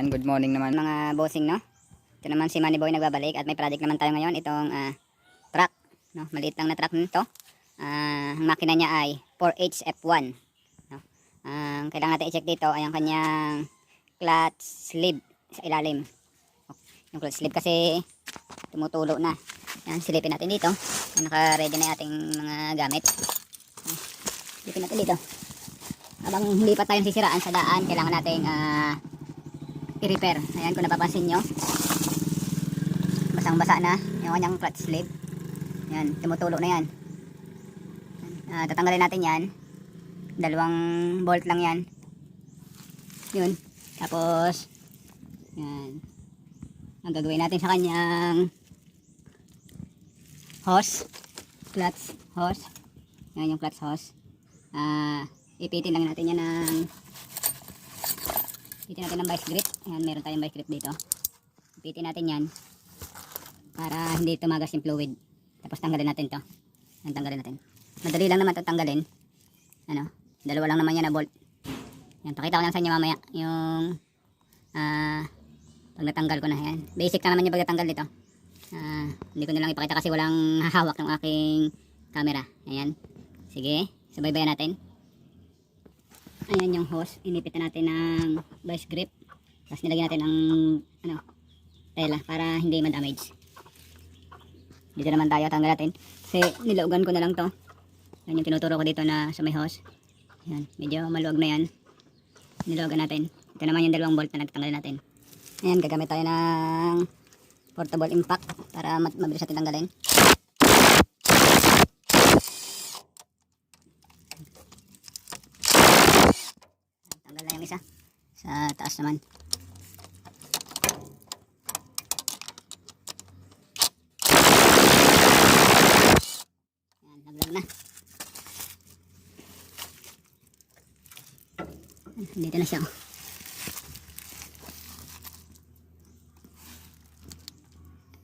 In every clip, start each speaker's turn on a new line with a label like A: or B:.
A: Ayan, good morning naman mga bossing, no? Ito naman si Manny Boy nagbabalik at may project naman tayo ngayon. Itong truck, no? Maliit lang na truck nito. Ang makina niya ay 4HF1, no? Ang kailangan natin i-check dito ay ang kanyang clutch sleeve sa ilalim. Yung clutch sleeve kasi tumutulo na. Yan, silipin natin dito. Naka-ready na yung ating mga gamit. Silipin natin dito. Habang hindi pa tayong sisiraan sa daan, kailangan nating i-repair. Ayan, kung napapansin nyo, basang basa na yung kanyang clutch sleeve. Ayan, tumutulo na yan. Tatanggalin natin yan. 2 bolt lang yan. Yun. Tapos yan, ang gagawin natin sa kanyang hose, clutch hose. Yan yung clutch hose. Ipitin lang natin yan ipitin natin ng vice grip. Ayan, meron tayong vice grip dito. Ipitin natin yan para hindi tumagas yung fluid. Tapos tanggalin natin to. Ayan, tanggalin natin. Madali lang naman ito tanggalin. Ano, 2 lang naman yan na bolt. Ayan, pakita ko lang sa inyo mamaya yung pag natanggal ko na. Ayan, basic na naman yung pagtatanggal dito. Hindi ko nilang ipakita kasi walang hahawak ng aking camera. Ayan, sige, subaybayan natin. Ayan yung hose, inipitan natin ng vice grip. Tapos nilagyan natin ng tela para hindi ma-damage. Dito naman tayo, tanggal natin. Kasi nilaugan ko na lang to. Yan yung tinuturo ko dito na sa may hose. Ayan, medyo maluwag na yan. Niluwagan natin. Ito naman yung 2 bolt na nagtanggalin natin. Ayan, gagamit tayo ng portable impact para mabilis natin tanggalin. Tanggal na yung isa. Sa taas naman. Ayan, naglag na. Dito na siya.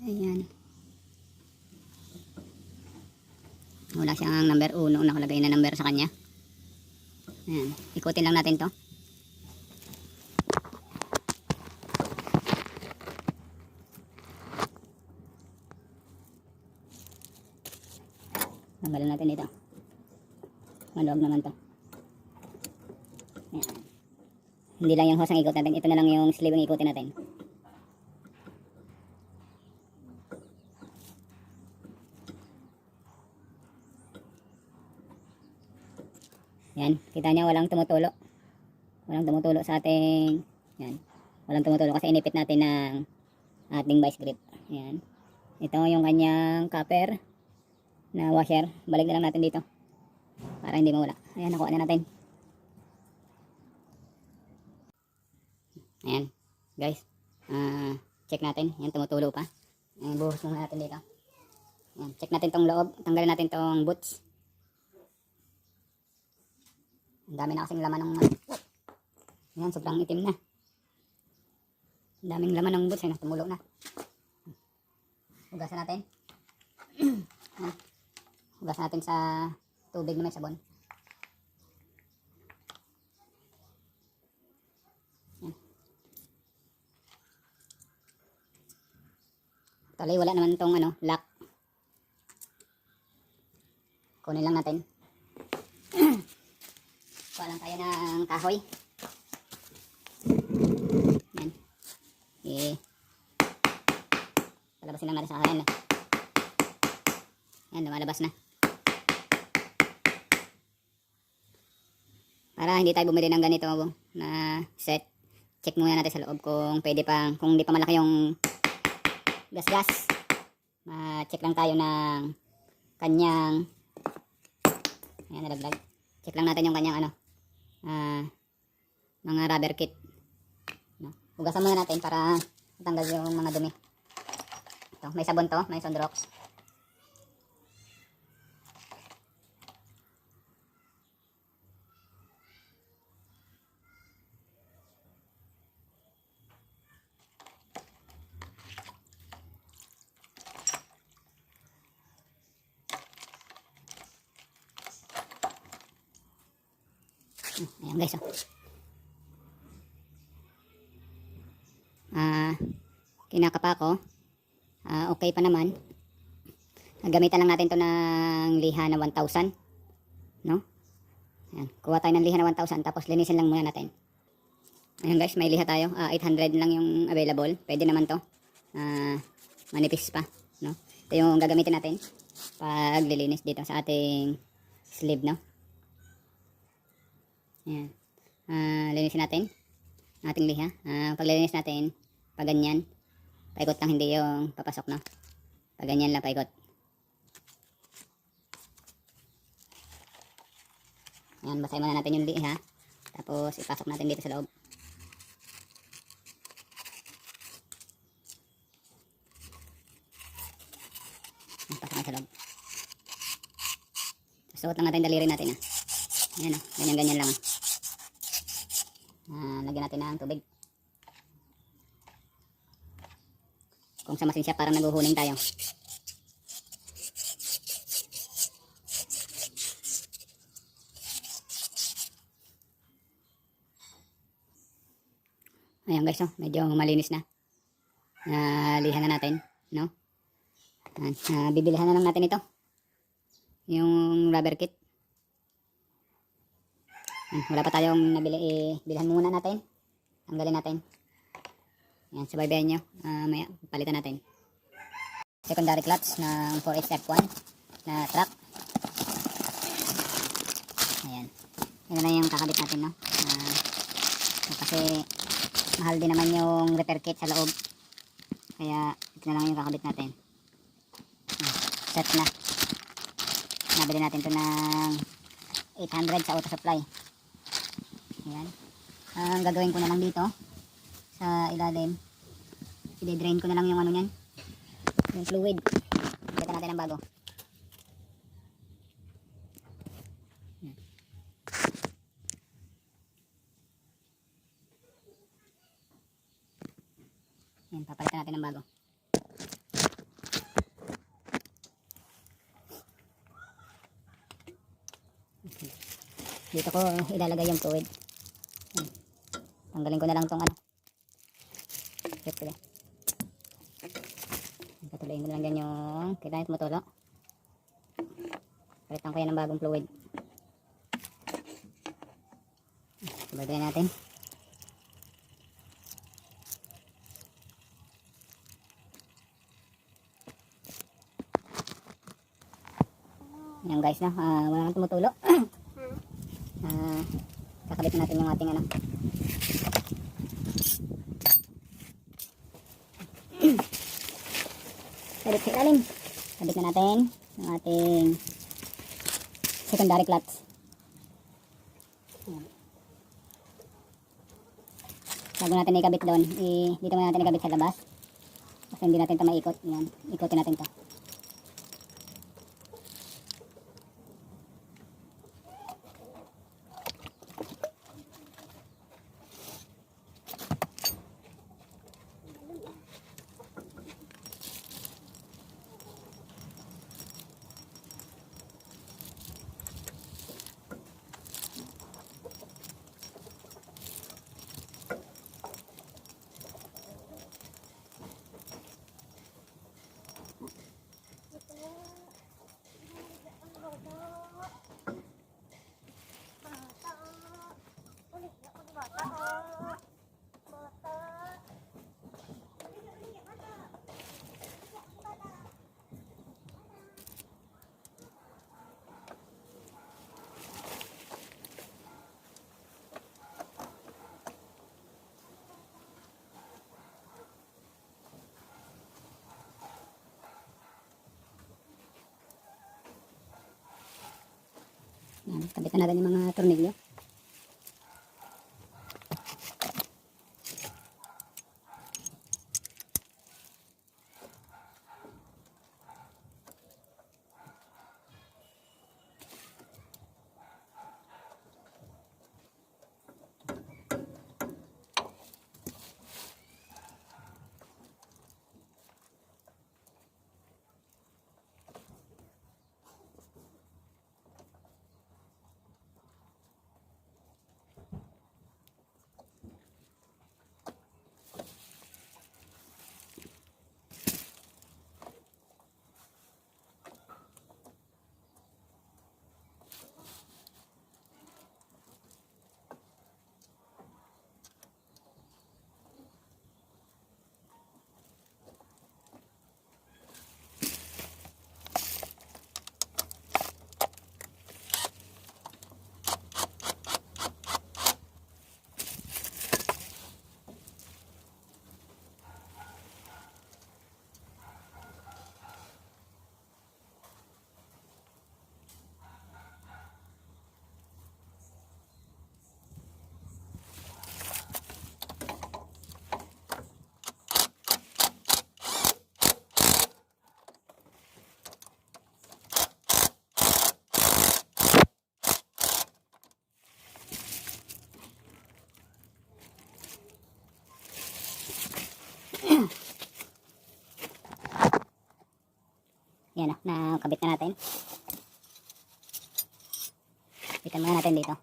A: Ayan. Wala siyang number 1. Nakalagay na number sa kanya. Ayan. Ikutin lang natin to. Tanggalin natin dito. Maluwag naman to. Ayan. Hindi lang yung hose ang ikot natin. Ito na lang yung sleeve ang ikutin natin. Yan, kita nyo walang tumutulo. Walang tumutulo sa ating, yan. Walang tumutulo kasi inipit natin ng ating vice grip. Yan. Ito yung kanyang copper na washer. Balik na lang natin dito para hindi mawala. Ayan, nakuha na natin. Ayan, guys. Check natin. Yan, tumutulo pa. Ayan, buhos muna natin dito. Ayan, check natin tong loob. Tanggalin natin tong boots. Ang dami na kasing laman ng yan, sobrang itim na. Ang daming laman ng boots. Ayan, tumulo na. Hugasan natin. Hugasan natin sa tubig na may sabon. Yan. Actually, wala naman tong lock. Kunin lang natin. Kuha lang tayo ng kahoy. Yan. Palabasin lang natin sa kanan. Yan, lumalabas na. Para hindi tayo bumili ng ganito na set, check muna natin sa loob kung pwede pa, kung hindi pa malaki yung gas-gas. Ma-check lang tayo ng kanyang, ayan, nalaglag. Check lang natin yung kanyang mga rubber kit. Hugasan muna natin para matanggal yung mga dumi. Ito, may sabon to, may Sunrox. Ayan guys, oh. ah, kinakapa ko. Okay pa naman. Gamitan lang natin to ng liha na 1,000, no? Ayan, kuha tayo ng liha na 1,000 tapos linisin lang muna natin. Ayan guys, may liha tayo. 800 lang yung available. Pwede naman to. Manipis pa, no? Ito yung gagamitin natin pag lilinis dito sa ating sleeve, no? Ayan. Linisin natin ang ating liha. Pag lilinis natin, pag ganyan, paikot lang, hindi yung papasok, no? Pag ganyan lang, paikot. Ayan, basahin muna natin yung liha. Tapos ipasok natin dito sa loob. Pasok natin sa loob. Suot lang natin daliri natin. Ayan, ganyan-ganyan lang. Lagyan natin ng tubig. Kung sa masin siya, parang naguhuning tayo. Ayan guys, medyo malinis na. Lihan na natin, no? Bibilihan na lang natin ito. Yung rubber kit. Wala pa tayong nabili, bilhan muna natin. Tanggalin natin. Ayan, subaybayan nyo. Maya, palitan natin. Secondary clutch ng 4HF1 na truck. Ayan. Yan na yung kakabit natin, no? Kasi mahal din naman yung repair kit sa loob. Kaya ito na lang yung kakabit natin. Set na. Nabili natin ito ng 800 sa auto supply. Ayan. Ang gagawin ko na lang dito sa ilalim, i-drain ko na lang yung ano nyan, yung fluid. Kita natin ang bago. Ayan, papalitan natin ng bago. Dito ko ilalagay yung fluid. Tanggalin ko na lang tong ano. Patuloyin ko na lang dyan yung kita yung tumutulo. Palitan ko yan ng bagong fluid. Sabagay natin. Yan guys, no? Wala nang tumutulo. Kakabit natin yung ating ano. Sabit sa ilalim. Kabit na natin yung ating secondary clutch. Bago natin ikabit doon, dito muna natin ikabit sa labas. Kasi hindi natin ito maikot. Yan. Ikotin natin ito. Yan, kabitan natin yung mga tornilyo. Yan o, nakabit na natin. Bitan muna natin dito.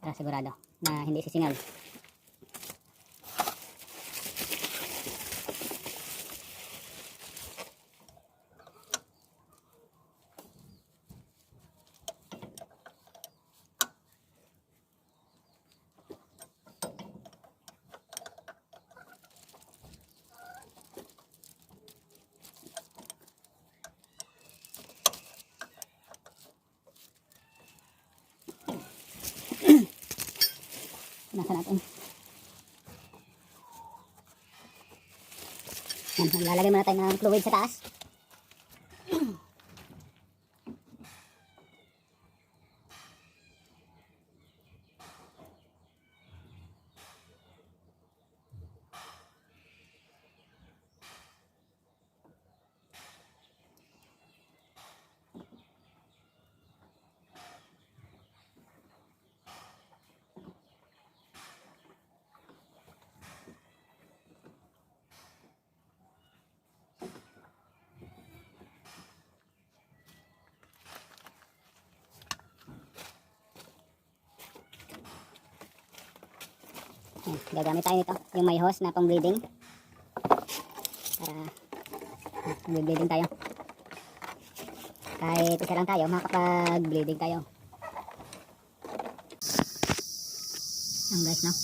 A: Para sigurado na hindi sisingal. Nasa natin. Yan, maglalagay muna tayo ng fluid sa taas. Yan, gagamit tayo nito, yung may hose na pang bleeding. Para bleeding tayo. Kahit isa lang tayo, makakapag-bleeding tayo. Yan guys, no?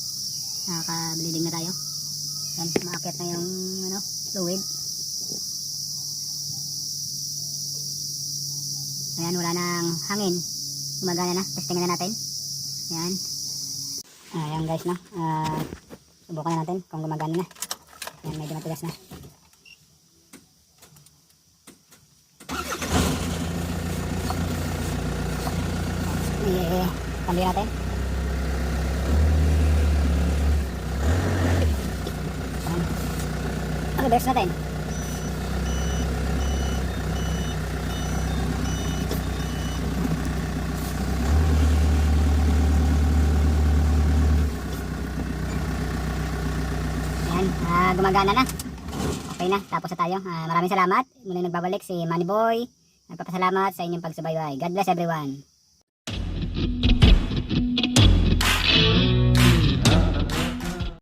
A: Nakaka-bleeding na tayo. Yan, maakyat na yung fluid. Ayan, wala nang hangin. Gumagana na, testingin na natin. Yan. Ayan guys, no? Subukan na natin kung gumagana na. Yan, medyo matigas na. Cambio natin. Reverse natin. Gumagana na. Okay na, tapos na tayo. Maraming salamat. Muli nagbabalik si Manny Boy. Nagpapasalamat sa inyong pagsubaybay. God bless everyone.